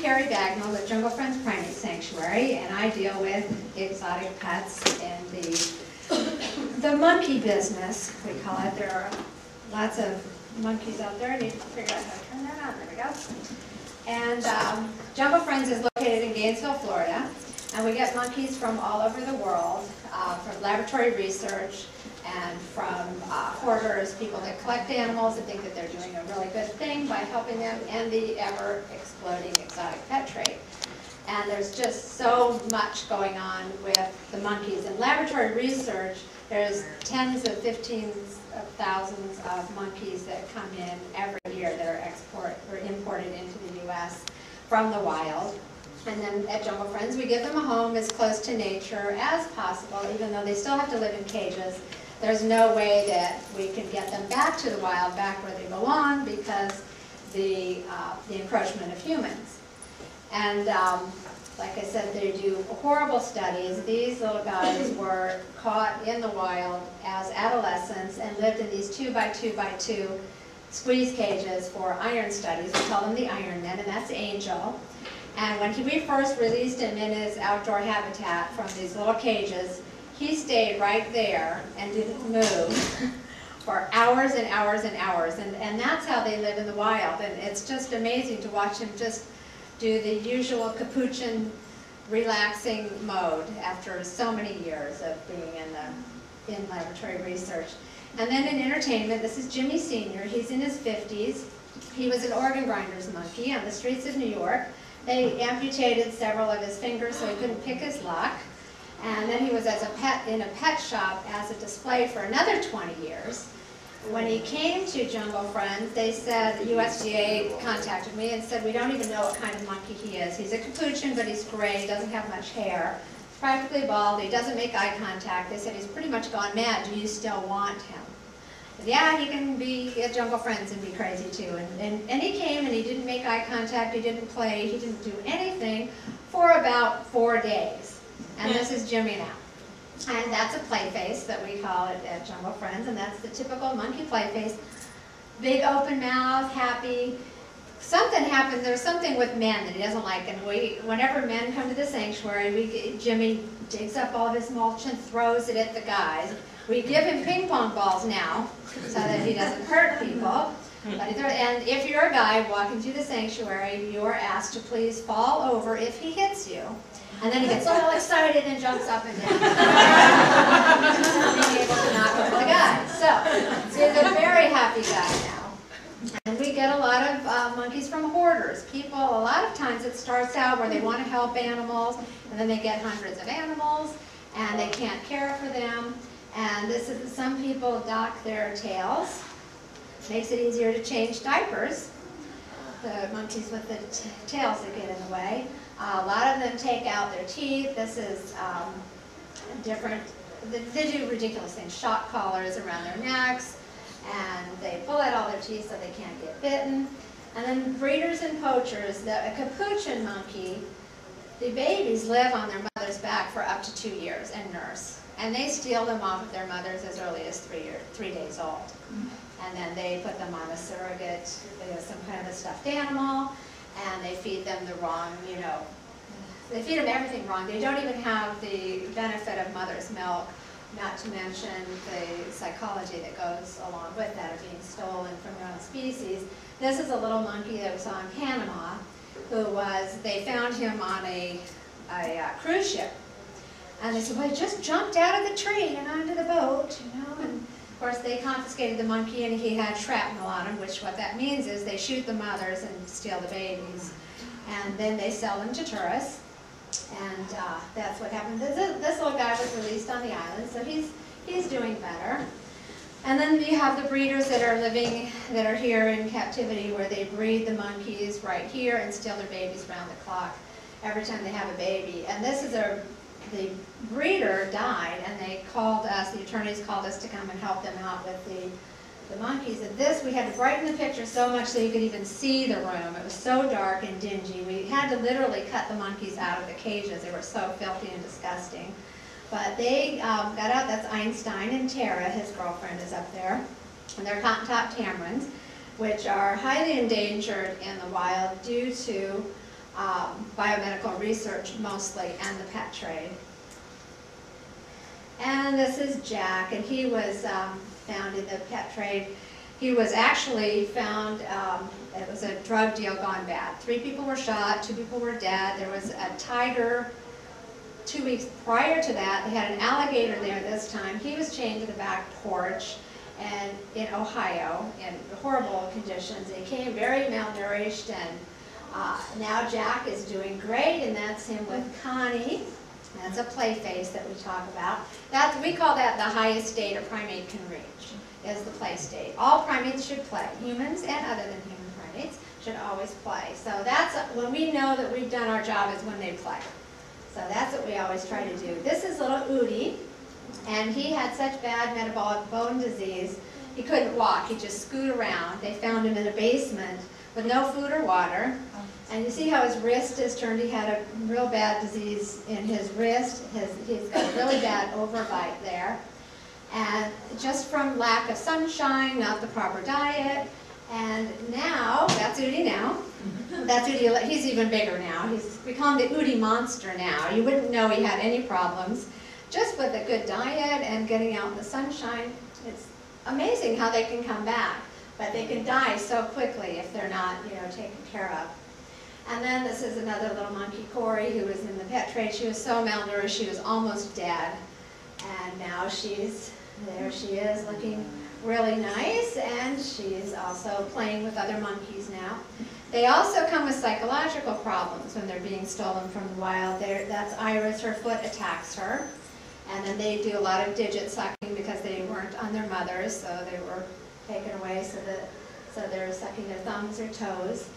Carrie Bagnall with Jungle Friends Primate Sanctuary, and I deal with exotic pets and the monkey business, we call it. There are lots of monkeys out there. I need to figure out how to turn that on. There we go. And Jungle Friends is located in Gainesville, Florida, and we get monkeys from all over the world, from laboratory research and from hoarders, people that collect animals and think that they're doing a really good thing by helping them, and the ever-exploding exotic pet trade. And there's just so much going on with the monkeys. In laboratory research, there's tens of 15s of thousands of monkeys that come in every year that are imported into the U.S. from the wild. And then at Jungle Friends, we give them a home as close to nature as possible, even though they still have to live in cages. There's no way that we can get them back to the wild, back where they belong, because the encroachment of humans. And like I said, they do horrible studies. These little guys were caught in the wild as adolescents and lived in these 2x2x2 squeeze cages for iron studies. We call them the Iron Men, and that's Angel. And when we first released him in his outdoor habitat from these little cages, he stayed right there and didn't move for hours and hours and hours. And that's how they live in the wild. And it's just amazing to watch him just do the usual capuchin relaxing mode after so many years of being in laboratory research. And then in entertainment, this is Jimmy Sr. He's in his 50s. He was an organ grinder's monkey on the streets of New York. They amputated several of his fingers so he couldn't pick his lock. And then he was as a pet in a pet shop as a display for another 20 years. When he came to Jungle Friends, they said, the USDA contacted me and said, we don't even know what kind of monkey he is. He's a capuchin, but he's gray, he doesn't have much hair. He's practically bald, he doesn't make eye contact. They said, he's pretty much gone mad. Do you still want him? I said, yeah, he can be at Jungle Friends and be crazy too. And he came and he didn't make eye contact, he didn't play, he didn't do anything for about 4 days. And this is Jimmy now. And that's a play face that we call it at Jungle Friends, and that's the typical monkey play face. Big open mouth, happy. Something happens, there's something with men that he doesn't like, and whenever men come to the sanctuary, Jimmy digs up all of his mulch and throws it at the guys. We give him ping pong balls now, so that he doesn't hurt people. And if you're a guy walking through the sanctuary, you are asked to please fall over if he hits you. And then he gets all excited and jumps up and down. Being able to knock over the guy. So he's a very happy guy now. And we get a lot of monkeys from hoarders. People, a lot of times it starts out where they want to help animals, and then they get hundreds of animals, and they can't care for them. And this is, some people dock their tails. Makes it easier to change diapers. The monkeys with the tails that get in the way. A lot of them take out their teeth. This is different. They do ridiculous things. Shock collars around their necks, and they pull out all their teeth so they can't get bitten. And then breeders and poachers. A capuchin monkey, the babies live on their mother's back for up to 2 years and nurse. And they steal them off of their mothers as early as 3 days old. And then they put them on a surrogate, some kind of a stuffed animal, and they feed them the wrong, they feed them everything wrong. They don't even have the benefit of mother's milk, not to mention the psychology that goes along with that of being stolen from your own species. This is a little monkey that was on Panama, they found him on a cruise ship. And they said, well, he just jumped out of the tree and onto the boat, and of course, they confiscated the monkey, and he had shrapnel on him, which what that means is they shoot the mothers and steal the babies. And then they sell them to tourists, and that's what happened. This little guy was released on the island, so he's doing better. And then you have the breeders that are here in captivity, where they breed the monkeys right here and steal their babies around the clock every time they have a baby. And this is the breeder died, and they called us, the attorneys called us to come and help them out with the monkeys. And this, we had to brighten the picture so much so you could even see the room. It was so dark and dingy. We had to literally cut the monkeys out of the cages. They were so filthy and disgusting. But they got out. That's Einstein and Tara, his girlfriend, is up there. And they're cotton-top tamarins, which are highly endangered in the wild due to biomedical research mostly, and the pet trade. And this is Jack, and he was found in the pet trade. He was actually found, it was a drug deal gone bad. 3 people were shot, 2 people were dead. There was a tiger 2 weeks prior to that. They had an alligator there this time. He was chained to the back porch and in Ohio in horrible conditions. He came very malnourished, and now Jack is doing great, and that's him with Connie. That's a play face that we talk about. We call that the highest state a primate can reach, is the play state. All primates should play. Humans and other than human primates should always play. So that's when we know that we've done our job, is when they play. So that's what we always try to do. This is little Udi, and he had such bad metabolic bone disease, he couldn't walk. He'd just scoot around. They found him in a basement with no food or water. And you see how his wrist is turned. He had a real bad disease in his wrist. He's got a really bad overbite there. And just from lack of sunshine, not the proper diet. And now, that's Udi now. That's Udi, he's even bigger now. We call him the Udi monster now. You wouldn't know he had any problems. Just with a good diet and getting out in the sunshine, it's amazing how they can come back. But they can die so quickly if they're not, taken care of. And then this is another little monkey, Corey, who was in the pet trade. She was so malnourished, she was almost dead. And now there she is, looking really nice, and she's also playing with other monkeys now. They also come with psychological problems when they're being stolen from the wild. That's Iris, her foot attacks her. And then they do a lot of digit sucking because they weren't on their mothers, so they were taken away so they're sucking their thumbs or toes.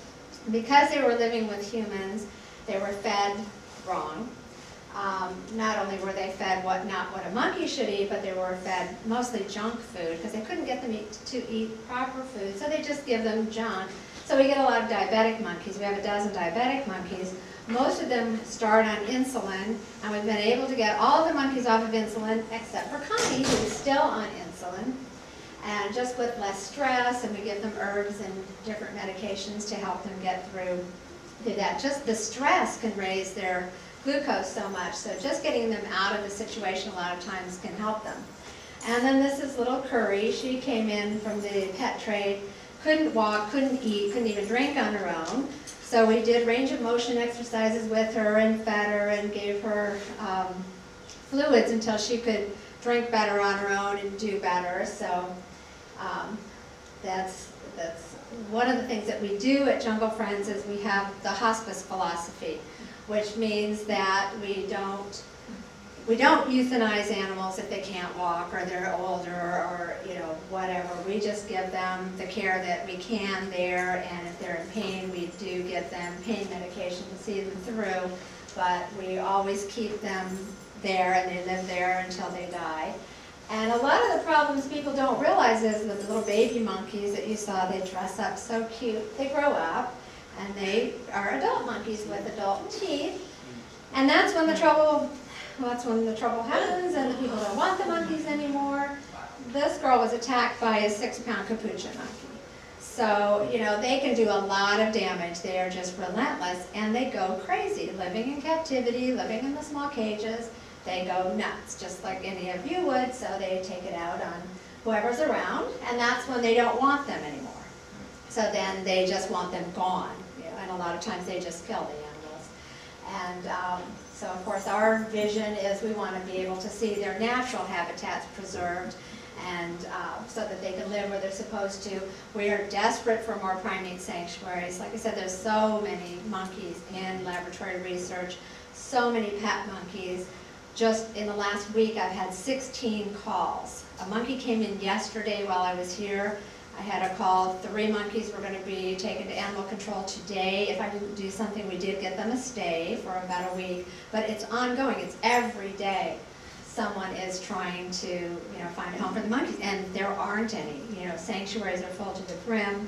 Because they were living with humans, they were fed wrong. Not only were they fed not what a monkey should eat, but they were fed mostly junk food because they couldn't get them to eat proper food, so they just give them junk. So we get a lot of diabetic monkeys. We have a dozen diabetic monkeys. Most of them start on insulin, and we've been able to get all the monkeys off of insulin except for Connie, who's still on insulin. And just with less stress, and we give them herbs and different medications to help them get through that. Just the stress can raise their glucose so much, so just getting them out of the situation a lot of times can help them. And then this is little Curry. She came in from the pet trade, couldn't walk, couldn't eat, couldn't even drink on her own. So we did range of motion exercises with her and fed her and gave her fluids until she could drink better on her own and do better. So that's one of the things that we do at Jungle Friends is we have the hospice philosophy, which means that we don't euthanize animals if they can't walk or they're older or whatever. We just give them the care that we can there, and if they're in pain, we do give them pain medication to see them through. But we always keep them there, and they live there until they die. And a lot of the problems people don't realize is that the little baby monkeys that you saw, they dress up so cute. They grow up, and they are adult monkeys with adult teeth. And that's when the trouble happens, and the people don't want the monkeys anymore. This girl was attacked by a 6-pound capuchin monkey. So, they can do a lot of damage. They are just relentless, and they go crazy. Living in captivity, living in the small cages, they go nuts, just like any of you would, so they take it out on whoever's around, and that's when they don't want them anymore. So then they just want them gone, and a lot of times they just kill the animals. And so of course our vision is we want to be able to see their natural habitats preserved, and so that they can live where they're supposed to. We are desperate for more primate sanctuaries. Like I said, there's so many monkeys in laboratory research, so many pet monkeys. Just in the last week, I've had 16 calls. A monkey came in yesterday while I was here. I had a call. 3 monkeys were going to be taken to animal control today. If I didn't do something, we did get them a stay for about a week. But it's ongoing. It's every day. Someone is trying to, find a home for the monkeys, and there aren't any. Sanctuaries are full to the brim.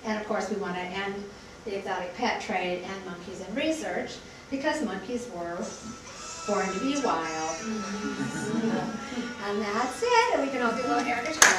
And of course, we want to end the exotic pet trade and monkeys in research, because monkeys were born to be wild. And that's it. And we can all do a little air guitar.